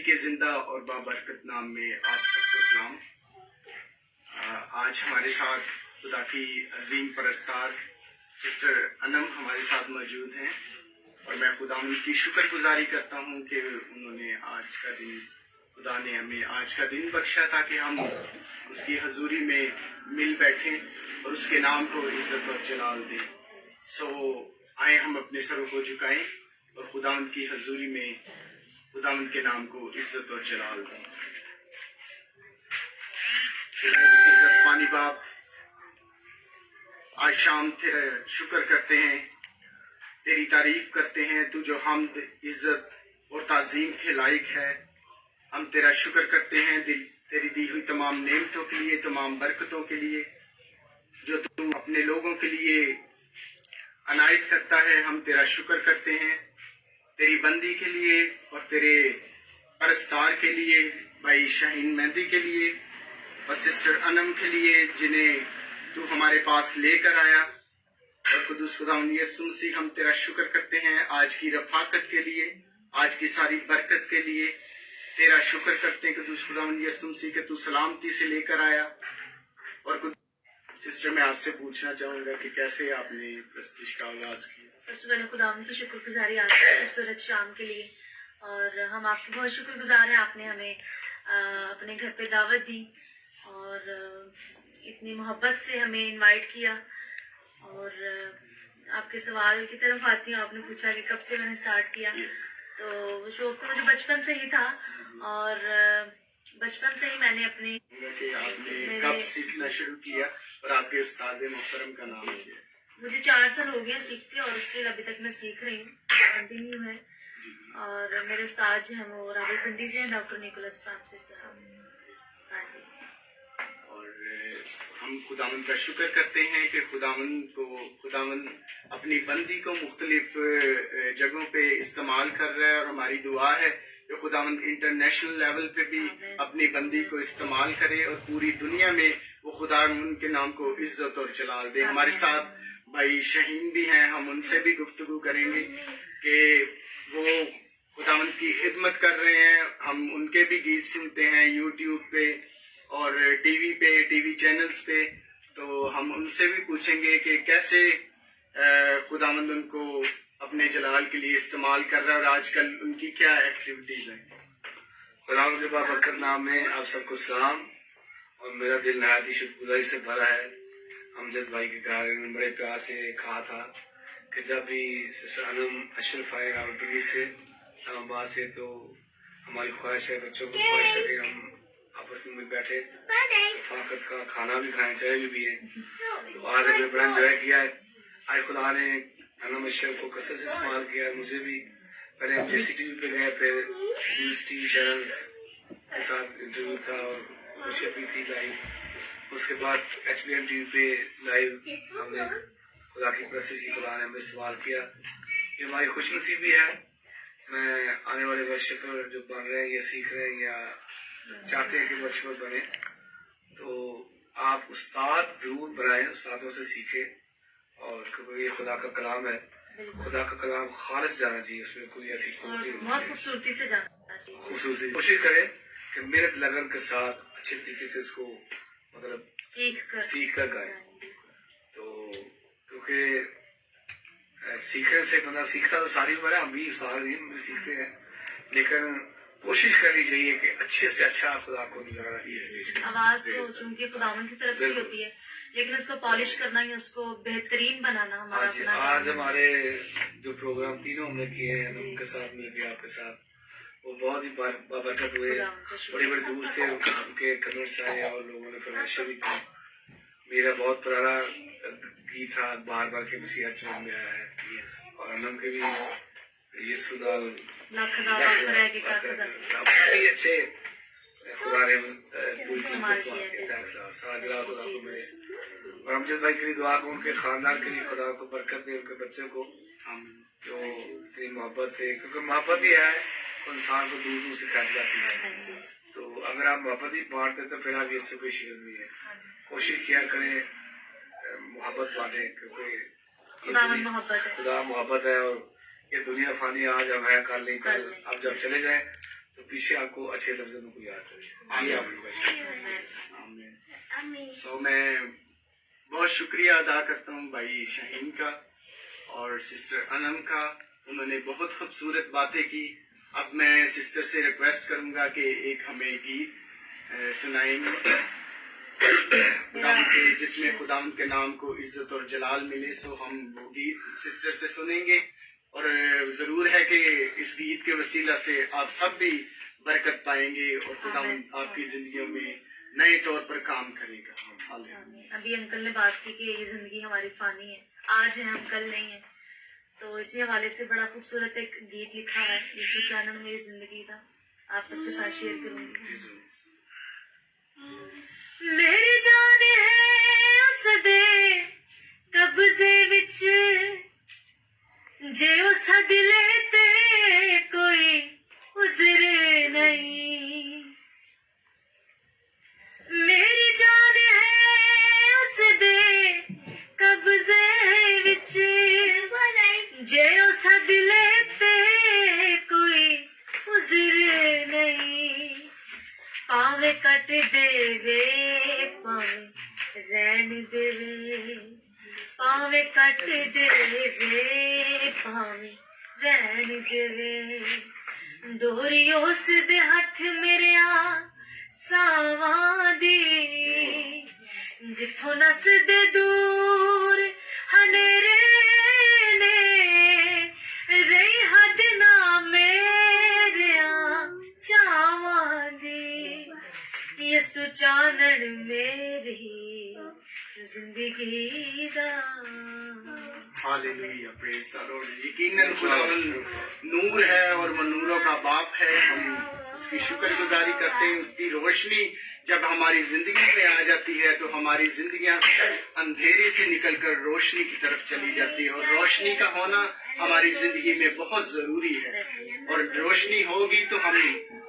के जिंदा और बाबरकत नाम में आप सबको सलाम। आज हमारे साथ खुदा की अजीम परस्तार सिस्टर अनम हमारे साथ मौजूद हैं और मैं खुदा उनकी शुक्रगुजारी करता हूँ कि उन्होंने आज का दिन, खुदा ने हमें आज का दिन बख्शा ताकि हम उसकी हजूरी में मिल बैठें और उसके नाम को इज्जत और जलाल दें। आए हम अपने सरों को झुकाएं और खुदा की हजूरी में खुदा के नाम को इज्जत और जलाल दें। आसमानी बाप, आज शाम तेरा शुक्र करते हैं, तेरी तारीफ करते हैं, तू जो हमद, इज्जत और ताजीम के लायक है। हम तेरा शुक्र करते हैं तेरी दी हुई तमाम नेमतों के लिए, तमाम बरकतों के लिए जो तू अपने लोगों के लिए अनायत करता है। हम तेरा शुक्र करते हैं तेरी बंदी के लिए और तेरे परस्तार के लिए, भाई शाहीन मेहंदी के लिए और सिस्टर अनम के लिए जिन्हें तू हमारे पास लेकर आया। और कुदूस खुदा यीशु मसीह, हम तेरा शुक्र करते हैं आज की रफाकत के लिए, आज की सारी बरकत के लिए। तेरा शुक्र करते हैं कुदूस खुदा यीशु मसीह के तू सलामती से लेकर आया। और सिस्टर, मैं आपसे पूछना चाहूँगा कि कैसे आपने प्रस्तुति का आगाज किया। सबसे पहले खुदा की शुक्रगुजारी आपकी खूबसूरत शाम के लिए, और हम आपके बहुत शुक्रगुजार हैं। आपने हमें अपने घर पे दावत दी और इतनी मोहब्बत से हमें इनवाइट किया। और आपके सवाल की तरफ आती हूँ, आपने पूछा कि कब से मैंने स्टार्ट किया। तो वो शौक तो मुझे बचपन से ही था और बचपन से ही मैंने अपने कब सीखना शुरू किया और आपके उस्ताद मोहतरम का नाम किया? मुझे 4 साल हो गए सीखते और स्टिल अभी तक मैं सीख रही हूँ, कंटिन्यू है। और मेरे उस्ताद जो हैं वो रावलपिंडी से हैं, डॉक्टर निकोलस फ्रांसिस साहब। हाँ जी। और हम खुदावन का शुक्र करते हैं कि खुदावन अपनी बंदी को मुख्तलिफ जगहों पे इस्तेमाल कर रहा है। और हमारी दुआ है कि खुदावन इंटरनेशनल लेवल पे भी अपनी बंदी को इस्तेमाल करे और पूरी दुनिया में वो खुदावन के नाम को इज्जत और जलाल दे। हमारे साथ भाई शाहीन भी हैं, हम उनसे भी गुफ्तगू करेंगे कि वो खुदावन की खिदमत कर रहे हैं। हम उनके भी गीत सुनते हैं यूट्यूब पे और टीवी चैनल्स पे। तो हम उनसे भी पूछेंगे कि कैसे खुदावंद उनको अपने जलाल के लिए इस्तेमाल कर रहा है और आजकल उनकी क्या एक्टिविटीज हैं। खुदावंद के बाबरकत नाम में आप सबको सलाम। और मेरा दिल नहायत ही शुक्रगुजारी से भरा है। अमजद भाई के घर में बड़े प्यार से कहा था कि जब भी सिस्टर अनम अशरफ आए रावलपिंडी से, इस्लामाबाद से, तो हमारी ख्वाहिश है, बच्चों की ख्वाहिश है कि हम आपस में मिल बैठे, रफाकत का खाना भी खाएं, चाय भी पिए। तो आज हमने बड़ा इंजॉय किया है। आज खुदा ने अनम अशरफ को कसरत से इस्तेमाल किया। मुझे भी पहले MJC TV पे गए, फिर न्यूज़ TV चैनल्स के साथ इंटरव्यू था और वर्शिप भी थी लाइव। उसके बाद HBN TV पे लाइव हमने खुदा की प्रस्तुति की, खुदा ने हमें सवाल किया। ये हमारी खुशनसीबी है। मैं आने वाले वर्शिपर जो बन रहे हैं या सीख रहे हैं या चाहते हैं कि वर्शिपर बने, तो आप उस्ताद जरूर बनाएं, उस्तादों से सीखें। और क्योंकि ये खुदा का कलाम है, खुदा का कलाम खालिस जाना चाहिए, उसमें कोई ऐसी खूबसूरती से जाना चाहिए। खूबसूरती कोशिश करें कि मेहनत लगन के साथ अच्छे तरीके से उसको मतलब सीख कर गाए। तो क्योंकि सीखने से बंदा सीखता तो सारी उम्र है, हम भी सारे दिन सीखते हैं, लेकिन कोशिश करनी चाहिए कि अच्छे से अच्छा खुदा को नजारा। आवाज तो चूंकि खुदावन की तरफ से होती है, लेकिन उसको पॉलिश करना या उसको बेहतरीन बनाना हमारा अपना। आज हमारे जो प्रोग्राम तीनों हमने किए हैं उनके साथ मिलकर आपके साथ, वो बहुत ही बाबरकत हुए। बड़ी बड़ी दूर से उनके कमेंट्स आए और लोगों ने फरमाइशें भी की। मेरा बहुत पुराना गीत था, बार बार के मसीहा चुन में आया है, और अनम के भी ये सुना अच्छे खुदा ने और अमजद भाई के लिए दुआ को, उनके खानदान के लिए खुदा को बरकत दे, उनके बच्चों को जो इतनी मोहब्बत से, क्योंकि मोहब्बत ही है इंसान को दूर दूर से खींच जाती है। तो अगर आप मोहब्बत ही बांटते तो फिर आप यीशु के शिकन भी है। कोशिश किया करें मोहब्बत बांटे, क्योंकि खुदा मोहब्बत है और ये दुनिया फानी, आज हम है कल नहीं, कल आप जब चले जाए तो पीछे आपको अच्छे लफ्जों में कोई याद करें। आइए आपकी बात। आमीन। सो मैं बहुत शुक्रिया अदा करता हूँ भाई शाहीन का और सिस्टर अनम का। उन्होंने बहुत खूबसूरत बातें की। अब मैं सिस्टर से रिक्वेस्ट करूंगा कि एक हमें गीत सुनाएंगे खुदाम के, जिसमें खुदाम के नाम को इज्जत और जलाल मिले। सो हम वो गीत सिस्टर से सुनेंगे और जरूर है कि इस गीत के वसीला से आप सब भी बरकत पाएंगे और खुदाम आपकी जिंदगियों में नए तौर पर काम करेगा। अभी अंकल ने बात की कि ये जिंदगी हमारी फानी है, आज है हम कल नहीं है, तो इसी हवाले से बड़ा खूबसूरत एक गीत लिखा है, यीशु के आनंद मेरी जिंदगी का, आप सबके साथ शेयर करूंगी। मेरी जान है उस दे कब्जे विच, जे उस दिले ते कोई उजरे नहीं। मेरी जान है उस दे कब्जे विच, जे उस दिले ते कोई उजरे नहीं। पावे कट देवे पावे रहन देवे, पावे कट देवे पावे रहन देवे। डोरी उस दे हथ मेरे सावां दी, जिथों नस दे दूर हनेरे ने, रही हद ना मेरे चावां दी। यसु चानन मेरी जिंदगी दा। Hallelujah, praise the Lord. यकीनन खुदावन नूर है और वो नूरों का बाप है। हम उसकी शुक्रगुजारी करते हैं। उसकी रोशनी जब हमारी जिंदगी में आ जाती है तो हमारी जिंदगियां अंधेरे से निकलकर रोशनी की तरफ चली जाती है, और रोशनी का होना हमारी जिंदगी में बहुत जरूरी है। और रोशनी होगी तो हम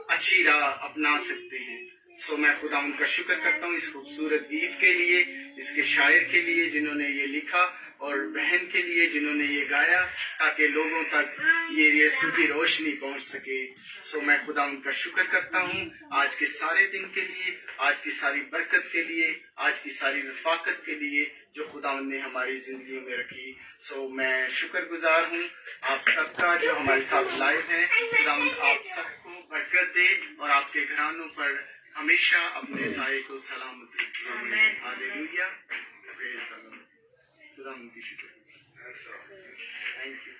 अच्छी राह अपना सकते हैं। सो मैं खुदा उनका शुक्र करता हूँ इस खूबसूरत गीत के लिए, इसके शायर के लिए जिन्होंने ये लिखा, और बहन के लिए जिन्होंने ये गाया, ताकि लोगों तक ये यीशु की रोशनी पहुंच सके। सो मैं खुदा उनका शुक्र करता हूँ आज के सारे दिन के लिए, आज की सारी बरकत के लिए, आज की सारी रफाकत के लिए जो खुदा ने हमारी जिंदगी में रखी। सो मैं शुक्रगुजार हूँ आप सबका जो हमारे साथ लाइव है। खुदा आप सबको बरकत दे और आपके घरानों पर हमेशा अपने साये को सलामत रखे। Hallelujah, praise the Lord. खुदा उनकी शुक्र। Thank you.